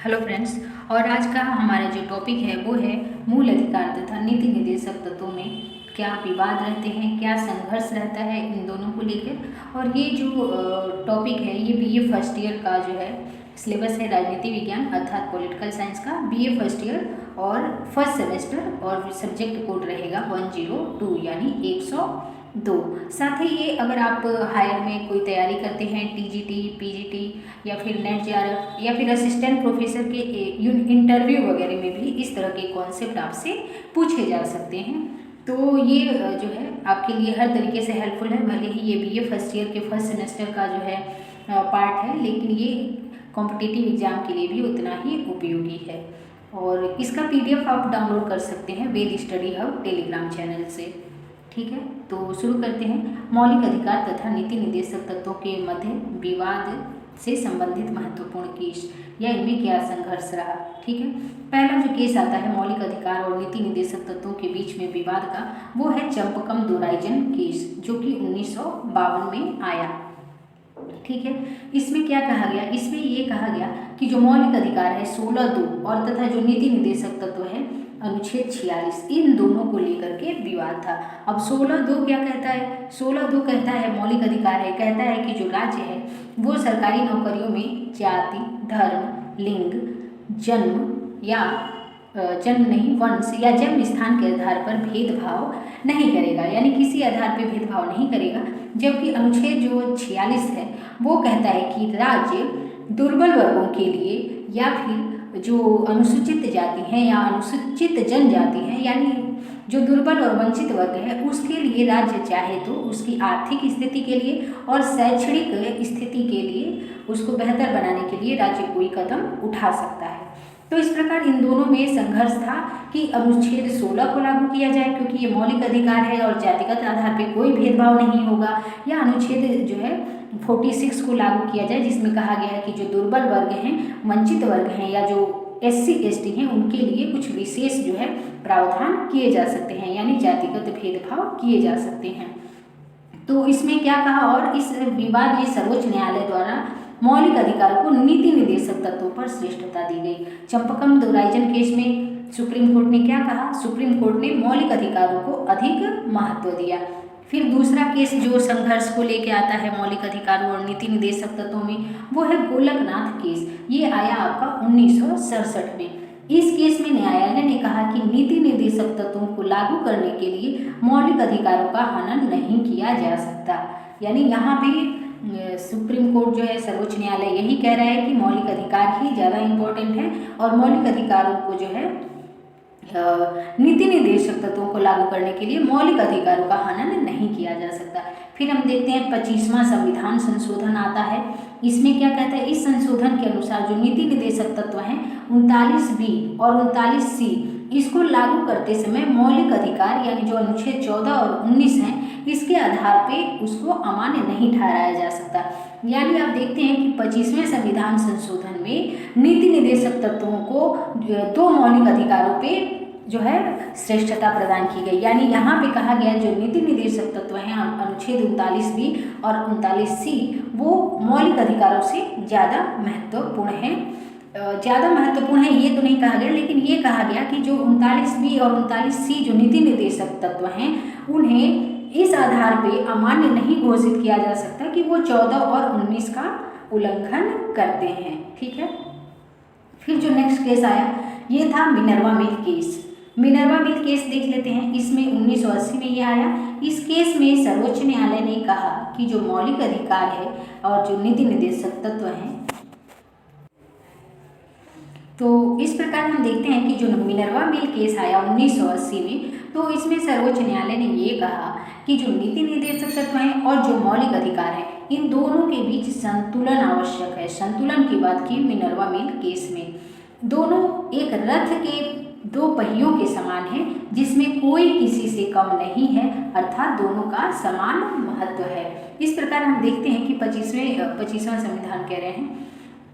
Hello friends. और आज का हमारा जो टॉपिक है वो है मूल अधिकार तथा नीति निर्देशक तत्वों में क्या विवाद रहते हैं, क्या संघर्ष रहता है इन दोनों को लेकर। और ये जो टॉपिक है ये बीए फर्स्ट ईयर का जो है सिलेबस है राजनीति विज्ञान अर्थात पॉलिटिकल साइंस का बीए फर्स्ट ईयर और फर्स्ट सेमेस्टर, और सब्जेक्ट कोड रहेगा 102 यानी 102। साथ ही ये अगर आप हायर में कोई तैयारी करते हैं टीजीटी, पीजीटी या फिर नेट जेआरएफ या फिर असिस्टेंट प्रोफेसर के इंटरव्यू वगैरह में भी इस तरह के कॉन्सेप्ट आपसे पूछे जा सकते हैं। तो ये जो है आपके लिए हर तरीके से हेल्पफुल है। भले ही ये बीए फर्स्ट ईयर के फर्स्ट सेमेस्टर का जो है पार्ट है, लेकिन ये कॉम्पिटिटिव एग्जाम के लिए भी उतना ही उपयोगी है। और इसका पीडीएफ आप डाउनलोड कर सकते हैं वेद स्टडी हब टेलीग्राम चैनल से। ठीक है, तो शुरू करते हैं। मौलिक अधिकार तथा नीति निर्देशक तत्वों के मध्य विवाद से संबंधित महत्वपूर्ण केस या इनमें क्या संघर्ष रहा। ठीक है, पहला जो केस आता है मौलिक अधिकार और नीति निर्देशक तत्वों के बीच में विवाद का, वो है चंपकम दोराइजन केस, जो कि 1952 में आया। ठीक है, इसमें क्या कहा गया, इसमें ये कहा गया कि जो मौलिक अधिकार है 16(2) और तथा जो नीति निर्देशक तत्व है अनुच्छेद 46, इन दोनों को लेकर के विवाद था। अब 16(2) क्या कहता है? 16(2) कहता है मौलिक अधिकार है, कहता है कि जो राज्य है वो सरकारी नौकरियों में जाति, धर्म, लिंग, वंश या जन्म स्थान के आधार पर भेदभाव नहीं करेगा, यानी किसी आधार पर भेदभाव नहीं करेगा। जबकि अनुच्छेद जो 46 है वो कहता है कि राज्य दुर्बल वर्गों के लिए या फिर जो अनुसूचित जाति हैं या अनुसूचित जनजाति हैं, यानी जो दुर्बल और वंचित वर्ग है उसके लिए राज्य चाहे तो उसकी आर्थिक स्थिति के लिए और शैक्षणिक स्थिति के लिए उसको बेहतर बनाने के लिए राज्य कोई कदम उठा सकता है। तो इस प्रकार इन दोनों में संघर्ष था कि अनुच्छेद 16 को लागू किया जाए क्योंकि ये मौलिक अधिकार है और जातिगत आधार पर कोई भेदभाव नहीं होगा, या अनुच्छेद जो है 46 को लागू किया जाए जिसमें कहा गया है कि जो दुर्बल वर्ग हैं, वंचित वर्ग हैं या जो SC ST हैं उनके लिए कुछ विशेष जो है प्रावधान किए जा सकते हैं, यानी जातिगत भेदभाव किए जा सकते हैं। तो इसमें क्या कहा, और इस विवाद में सर्वोच्च न्यायालय द्वारा मौलिक अधिकारों को नीति निर्देशक तत्वों पर श्रेष्ठता दी गई। चंपकम दोराइजन केस में सुप्रीम कोर्ट ने क्या कहा, सुप्रीम कोर्ट ने मौलिक अधिकारों को अधिक महत्व दिया। फिर दूसरा केस जो संघर्ष को लेके आता है मौलिक अधिकारों और नीति निर्देशक तत्वों में, वो है गोलकनाथ केस। ये आया आपका 1967 में। इस केस में न्यायालय ने कहा कि नीति निर्देशक तत्वों को लागू करने के लिए मौलिक अधिकारों का हनन नहीं किया जा सकता। यानी यहाँ पे सुप्रीम कोर्ट जो है सर्वोच्च न्यायालय यही कह रहा है कि मौलिक अधिकार ही ज़्यादा इम्पोर्टेंट है और मौलिक अधिकारों को जो है नीति निर्देशक तत्वों को लागू करने के लिए मौलिक अधिकारों का हनन नहीं किया जा सकता। फिर हम देखते हैं 25वां संविधान संशोधन आता है। इसमें क्या कहता है, इस संशोधन के अनुसार जो नीति निर्देशक तत्व हैं 39B और 39C, इसको लागू करते समय मौलिक अधिकार यानी जो अनुच्छेद 14 और 19 हैं इसके आधार पे उसको अमान्य नहीं ठहराया जा सकता। यानी आप देखते हैं कि 25वें संविधान संशोधन में नीति निर्देशक तत्वों को 2 मौलिक अधिकारों पे जो है श्रेष्ठता प्रदान की गई। यानी यहाँ पे कहा गया जो नीति निर्देशक तत्व हैं अनुच्छेद 39B और 39C वो मौलिक अधिकारों से ज़्यादा महत्वपूर्ण हैं। ज़्यादा महत्वपूर्ण है ये तो नहीं कहा गया, लेकिन ये कहा गया कि जो 39B और 39C जो नीति निर्देशक तत्व हैं उन्हें इस आधार पे अमान्य नहीं घोषित किया जा सकता कि वो 14 और 19 का उल्लंघन करते हैं। ठीक है, फिर जो नेक्स्ट केस आया ये था Minerva mill case. Minerva mill case देख लेते हैं। इसमें 1980 में ये आया। इस केस में सर्वोच्च न्यायालय ने कहा कि जो मौलिक अधिकार है और जो नीति निर्देशक तत्व हैं, तो इस प्रकार हम देखते हैं कि जो मिनर्वा मिल केस आया 1980 में, तो इसमें सर्वोच्च न्यायालय ने ये कहा कि जो नीति निर्देशक तत्व हैं और जो मौलिक अधिकार हैं इन दोनों के बीच संतुलन आवश्यक है। संतुलन की बात की मिनर्वा मिल केस में। दोनों एक रथ के 2 पहियों के समान है जिसमें कोई किसी से कम नहीं है, अर्थात दोनों का समान महत्व है। इस प्रकार हम देखते हैं कि 25वां संविधान कह रहे हैं,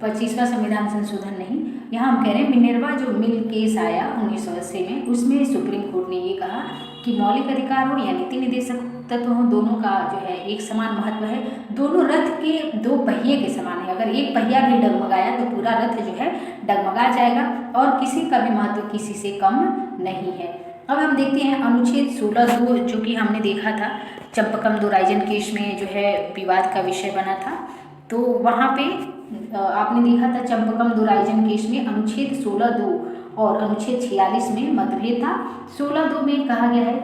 25वां संविधान संशोधन नहीं, यहाँ हम कह रहे हैं मिनर्वा जो मिल केस आया 1980 में, उसमें सुप्रीम कोर्ट ने ये कहा कि मौलिक अधिकार हो या नीति निर्देशक तत्व हों, दोनों का जो है एक समान महत्व है। दोनों रथ के दो पहिए के समान है। अगर एक पहिया भी डगमगाया तो पूरा रथ जो है डगमगा जाएगा और किसी का भी महत्व किसी से कम नहीं है। अब हम देखते हैं अनुच्छेद 16(2) जो कि हमने देखा था चंपकम दोराइजन केस में जो है विवाद का विषय बना था। तो वहाँ पे आपने देखा था चंपकम दोराइजन केस में अनुच्छेद 16(2) और अनुच्छेद 46 में मतभेद था। 16(2) में कहा गया है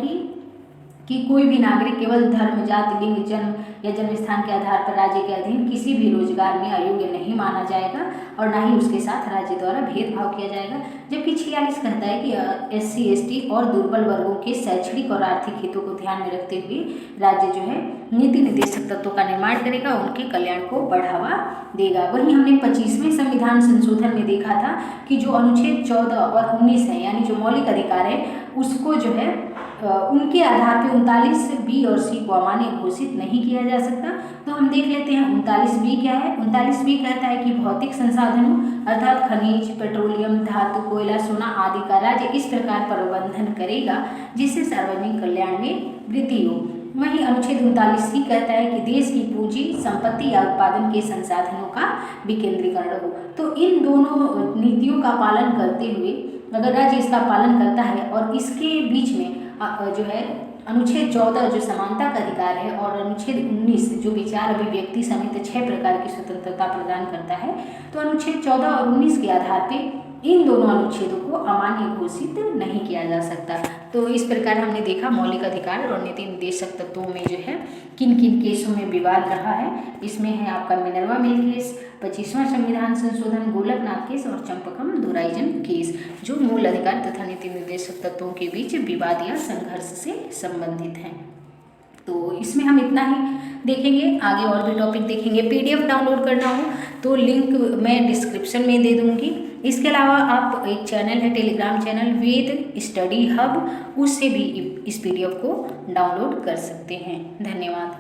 कि कोई भी नागरिक केवल धर्म, जाति, लिंग, जन्म या जन्म स्थान के आधार पर राज्य के अधीन किसी भी रोजगार में अयोग्य नहीं माना जाएगा और ना ही उसके साथ राज्य द्वारा भेदभाव किया जाएगा। जबकि 46 कहता है कि SC, ST और दुर्बल वर्गों के शैक्षणिक और आर्थिक हितों को ध्यान में रखते हुए राज्य जो है नीति निर्देशक तत्वों का निर्माण करेगा, उनके कल्याण को बढ़ावा देगा। वहीं हमने 25वें संविधान संशोधन में देखा था कि जो अनुच्छेद 14 और 19 है, यानी जो मौलिक अधिकार है, उसको जो है उनके आधार पर 39B और C को अमान्य घोषित नहीं किया जा सकता। तो हम देख लेते हैं 39B क्या है। 39B कहता है कि भौतिक संसाधनों अर्थात खनिज, पेट्रोलियम, धातु, कोयला, सोना आदि का राज्य इस प्रकार प्रबंधन करेगा जिससे सार्वजनिक कल्याण में वृद्धि हो। वहीं अनुच्छेद 39C कहता है कि देश की पूंजी, संपत्ति या उत्पादन के संसाधनों का विकेंद्रीकरण हो। तो इन दोनों नीतियों का पालन करते हुए अगर राज्य इसका पालन करता है और इसके बीच में जो है अनुच्छेद 14 जो समानता का अधिकार है और अनुच्छेद 19 जो विचार, अभिव्यक्ति समेत 6 प्रकार की स्वतंत्रता प्रदान करता है, तो अनुच्छेद 14 और 19 के आधार पर इन दोनों अनुच्छेदों को अमान्य घोषित नहीं किया जा सकता। तो इस प्रकार हमने देखा मौलिक अधिकार और नीति निर्देशक तत्वों में जो है किन किन केसों में विवाद रहा है। इसमें है आपका मिनर्वा मिल केस, 25वां संविधान संशोधन, गोलकनाथ केस और चंपकम दोराइजन केस, जो मूल अधिकार तथा नीति निर्देशक तत्वों के बीच विवाद या संघर्ष से संबंधित हैं। तो इसमें हम इतना ही देखेंगे, आगे और भी टॉपिक देखेंगे। PDF डाउनलोड करना हो तो लिंक मैं डिस्क्रिप्शन में दे दूँगी। इसके अलावा आप एक चैनल है, टेलीग्राम चैनल वेद स्टडी हब, उससे भी इस PDF को डाउनलोड कर सकते हैं। धन्यवाद।